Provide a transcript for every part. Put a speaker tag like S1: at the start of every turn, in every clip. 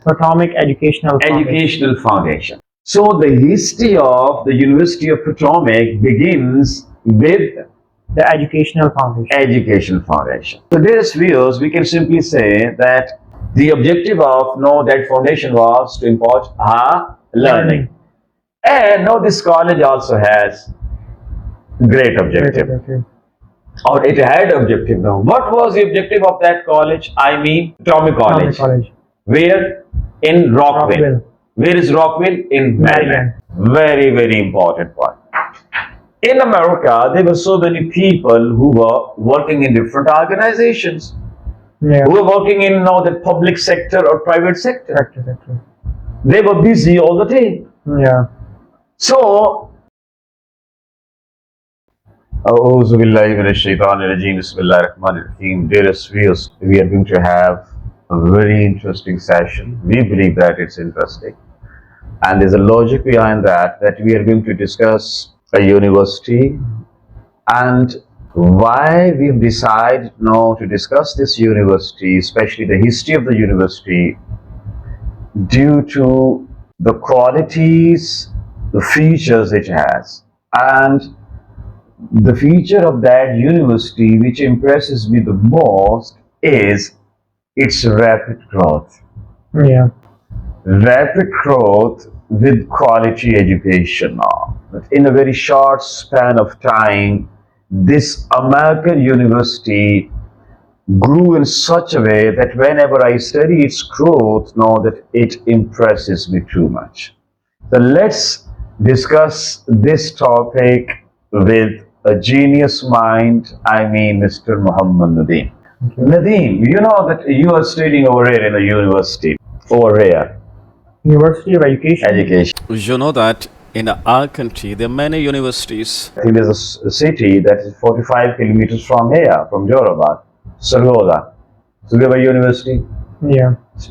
S1: Potomac
S2: Educational Foundation. So the history of the University of Potomac begins with
S1: the Educational Foundation.
S2: Educational Foundation. So dearest viewers, we can simply say that the objective of that foundation was to impart learning. And now this college also has great objective. Or it had objective now. What was the objective of that college? I mean Potomac College. Where? In Rockville. Where is Rockville? In Maryland. Very, very important point. In America, there were so many people who were working in different organizations. Who were working in the public sector or private sector. They were busy all the time. So, A'udhu billahi minash shaitanir rajeem. Bismillahir rahmanir rahim. Dearest viewers, we are going to have a very interesting session. We believe that it's interesting. And there's a logic behind that we are going to discuss a university and why we've decided now to discuss this university, especially the history of the university, due to the qualities, the features it has. And the feature of that university which impresses me the most is its rapid growth. Rapid growth with quality education. In a very short span of time, this American university grew in such a way that whenever I study its growth, that it impresses me too much. So let's discuss this topic with a genius mind, I mean Mr. Muhammad Nadeem. Nadeem, you know that you are studying over here in a university. Over here.
S1: University of Education.
S3: You know that in our country there are many universities.
S2: I think there's a city that is 45 kilometers from here, from Jorobad, Sargodha. Sargodha University.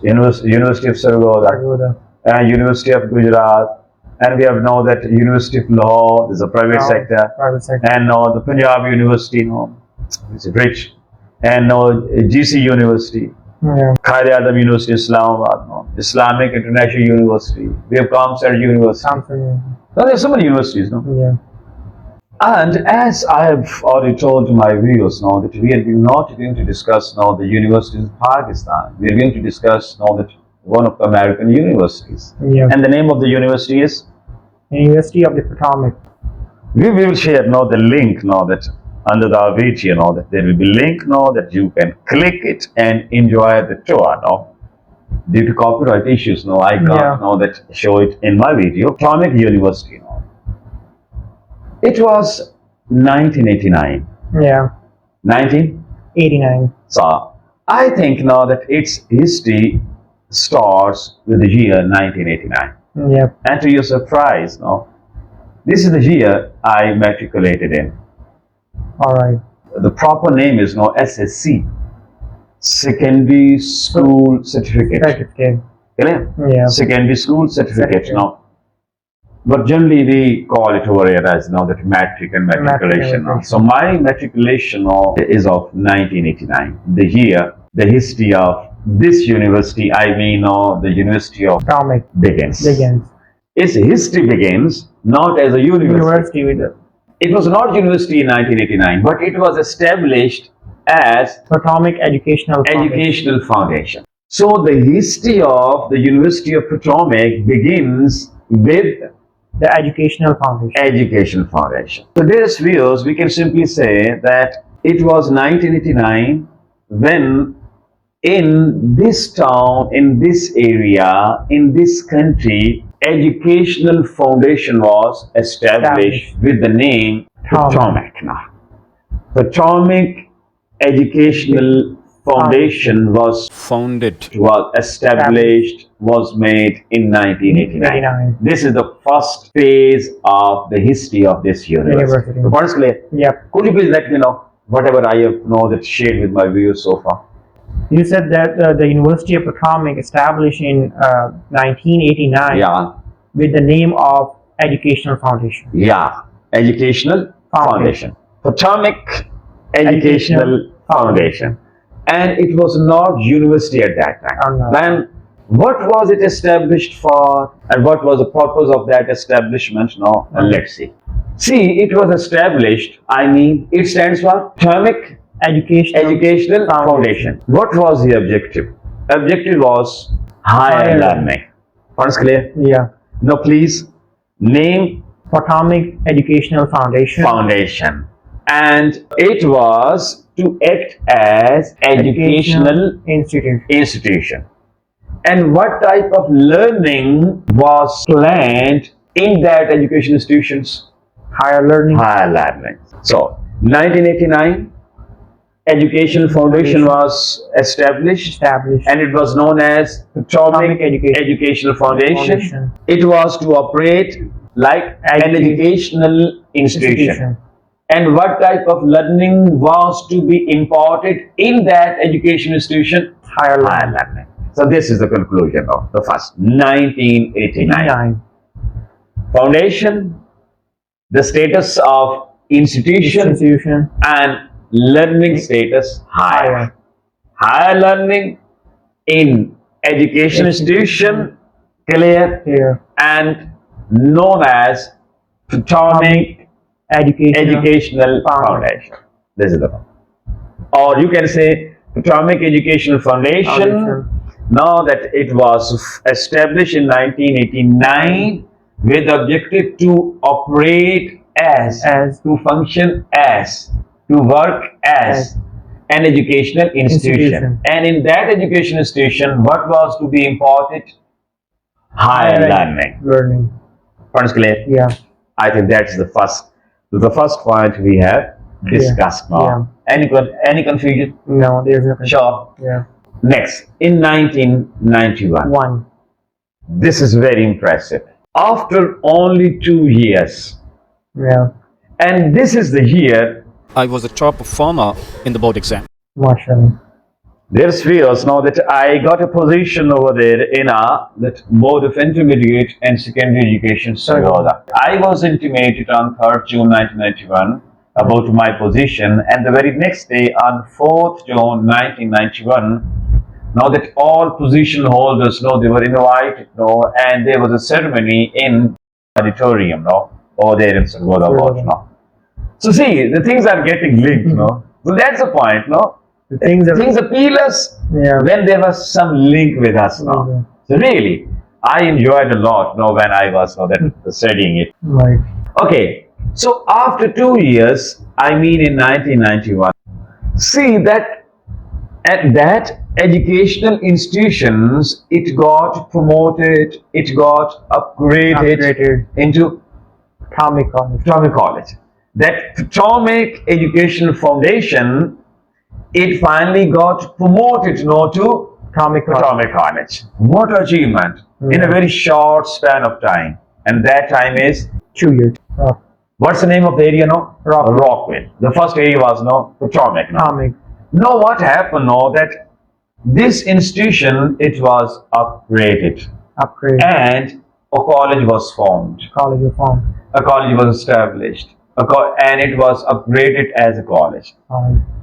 S2: University of Sargodha. And University of Gujarat. And we have now that University of Lahore, there's a private sector. And now the Punjab University, it's rich. And now GC University. Khair Adam University, Islamabad, Islamic International University. We have Kamsat University. Now there are so many universities, And as I have already told my viewers that we are not going to discuss the universities of Pakistan. We are going to discuss that one of the American universities. And the name of the university is?
S1: University of the Potomac.
S2: We will share the link that under the video that there will be link that you can click it and enjoy the tour. Due to copyright issues, I can't that show it in my video. Potomac University. It was 1989.
S1: 1989.
S2: So I think that its history starts with the year 1989. And to your surprise, this is the year I matriculated in.
S1: Alright.
S2: The proper name is SSC, Secondary School Certificate. Secondary School Certificate. But generally we call it over here as that matric and matriculation. So my matriculation is of 1989. The year, the history of this university, I mean the University of
S1: Potomac
S2: begins.
S1: Its
S2: history begins not as a university. It was not university in 1989, but it was established as
S1: Potomac Educational
S2: Foundation. So the history of the University of Potomac begins with
S1: the Educational
S2: Foundation. So dearest viewers, we can simply say that it was 1989 when in this town, in this area, in this country, Educational Foundation was established with the name Potomac. Potomac Educational Foundation was established, was made in 1989. This is the first phase of the history of this university. The point is clear? Could you please let me know whatever I have shared with my viewers so far?
S1: You said that the University of Potomac established in 1989 with the name of Educational Foundation.
S2: Educational Foundation. Potomac Educational Foundation. And it was not university at that time. Then What was it established for, and what was the purpose of that establishment? Now, let's see. See, it was established, it stands for Potomac Educational Foundation. What was the objective? Objective was higher learning. What is clear?
S1: Yeah.
S2: Now, please name
S1: Potomac Educational Foundation.
S2: And it was to act as educational institution. And what type of learning was planned in that education institutions?
S1: Higher learning.
S2: So, 1989, Educational Foundation was established, and it was known as Potomac Educational Foundation. It was to operate like an educational institution. And what type of learning was to be imparted in that education institution?
S1: Higher learning.
S2: So this is the conclusion of the first 1989. Foundation, the status of institution and learning status higher. Higher learning in education institution, clear, and known as Potomac Educational Foundation. This is the one. Or you can say Potomac Educational Foundation. Now that it was established in 1989 with the objective to operate as, to function as, to work as an educational institution. And in that education institution, what was to be imparted? Higher learning. What is clear?
S1: Yeah.
S2: I think that's the first point we have discussed now. Any confusion?
S1: No, there's nothing.
S2: Sure.
S1: Yeah.
S2: Next, in 1991. This is very impressive. After only 2 years.
S1: Yeah.
S2: And this is the year
S3: I was a top performer in the board exam.
S1: MashaAllah.
S2: There's fears now that I got a position over there in that Board of Intermediate and Secondary Education, Sargoda. I was intimated on 3rd June 1991 about my position, and the very next day on 4th June 1991, now that all position holders they were invited, and there was a ceremony in auditorium, over there in Sargoda. So see, the things are getting linked, So that's the point,
S1: The things
S2: appeal us when there was some link with us, So really, I enjoyed a lot, when I was studying it.
S1: Right.
S2: Okay, so after 2 years, in 1991, see that at that educational institutions, it got promoted, it got upgraded into Potomac College. That Potomac Educational Foundation, it finally got promoted to Potomac College. What achievement in a very short span of time. And that time is
S1: 2 years.
S2: What's the name of the area now? Rockville. The first area was Potomac. Now what happened that this institution, it was upgraded. And a college was formed. A college was established. And it was upgraded as a college.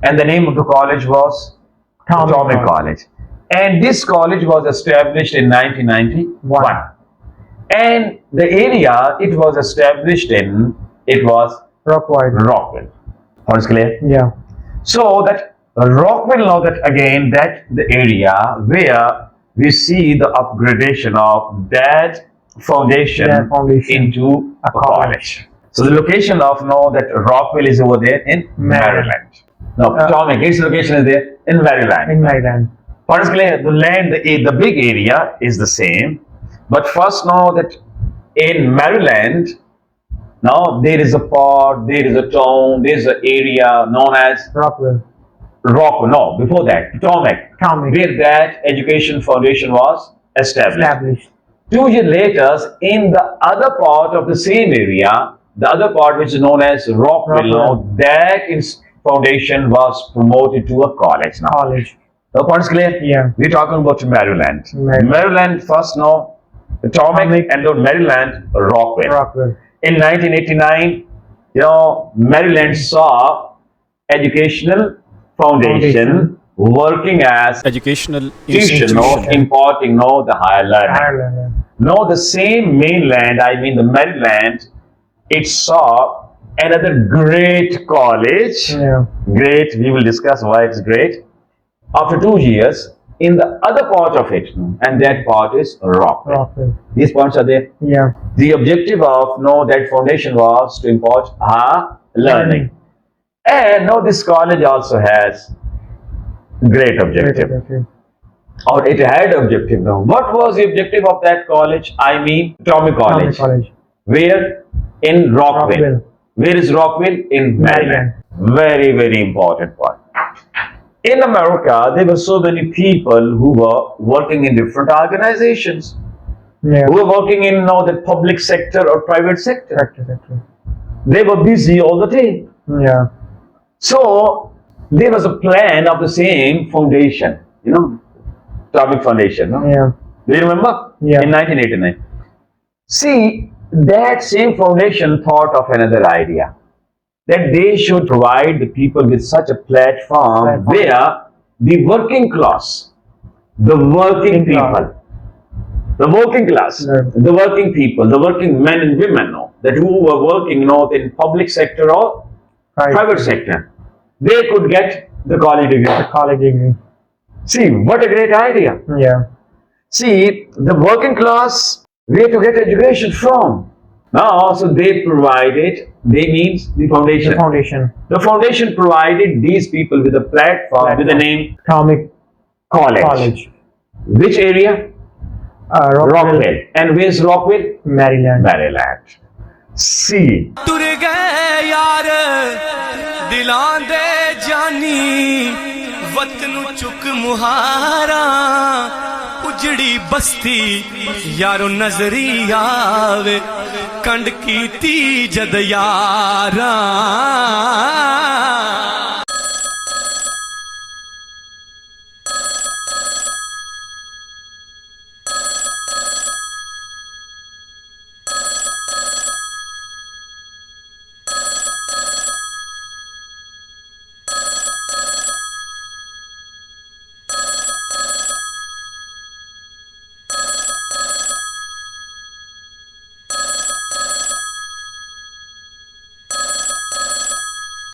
S2: And the name of the college was Potomac College. And this college was established in 1991. And the area it was established in, it was Rockville. What is clear?
S1: Yeah.
S2: So that Rockville, that the area where we see the upgradation of that foundation into a college. So the location of that Rockville is over there in Maryland. Now Potomac, its location is there in Maryland. What is clear? The land, the big area is the same. But first that in Maryland, now there is a part, there is a town, there is an area known as
S1: Rockville.
S2: No, before that, Potomac, where that education foundation was established. 2 years later, in the other part of the same area, the other part which is known as Rockville, that foundation was promoted to a college now. The point is clear?
S1: Yeah.
S2: We're talking about Maryland. Maryland first Potomac, and then Maryland, Rockville. In 1989, Maryland saw educational foundation working as
S3: educational
S2: institution, importing, the higher learning.
S1: Ireland.
S2: No, the same mainland, I mean the Maryland, it saw another great college.
S1: Yeah.
S2: Great, we will discuss why it's great. After 2 years, in the other part of it, and that part is Rockville. These points are there.
S1: Yeah.
S2: The objective of that foundation was to impart learning. And now this college also has great objective. Or it had objective now. What was the objective of that college? I mean Potomac College. Where? In Rockville. Where is Rockville? In Maryland. Very, very important point. In America, there were so many people who were working in different organizations.
S1: Yeah.
S2: Who were working in the public sector or private sector. They were busy all the day.
S1: Yeah.
S2: So there was a plan of the same foundation, Potomac Foundation. No?
S1: Yeah.
S2: Do you remember?
S1: Yeah.
S2: In 1989. See, that same foundation thought of another idea, that they should provide the people with such a platform where the working class, the working people, the working class, the working people, the working men and women, that who were working in public sector or private sector, they could get the college degree. See, what a great idea.
S1: Yeah.
S2: See, the working class, where to get education from? Now, so they provided, means the foundation. The foundation provided these people with a platform with the name
S1: Potomac
S2: College. Which area? Rockville. And where's Rockville?
S1: Maryland.
S2: See.
S4: उजड़ी बस्ती यारो नजरी आवे कंड कीती जद यारा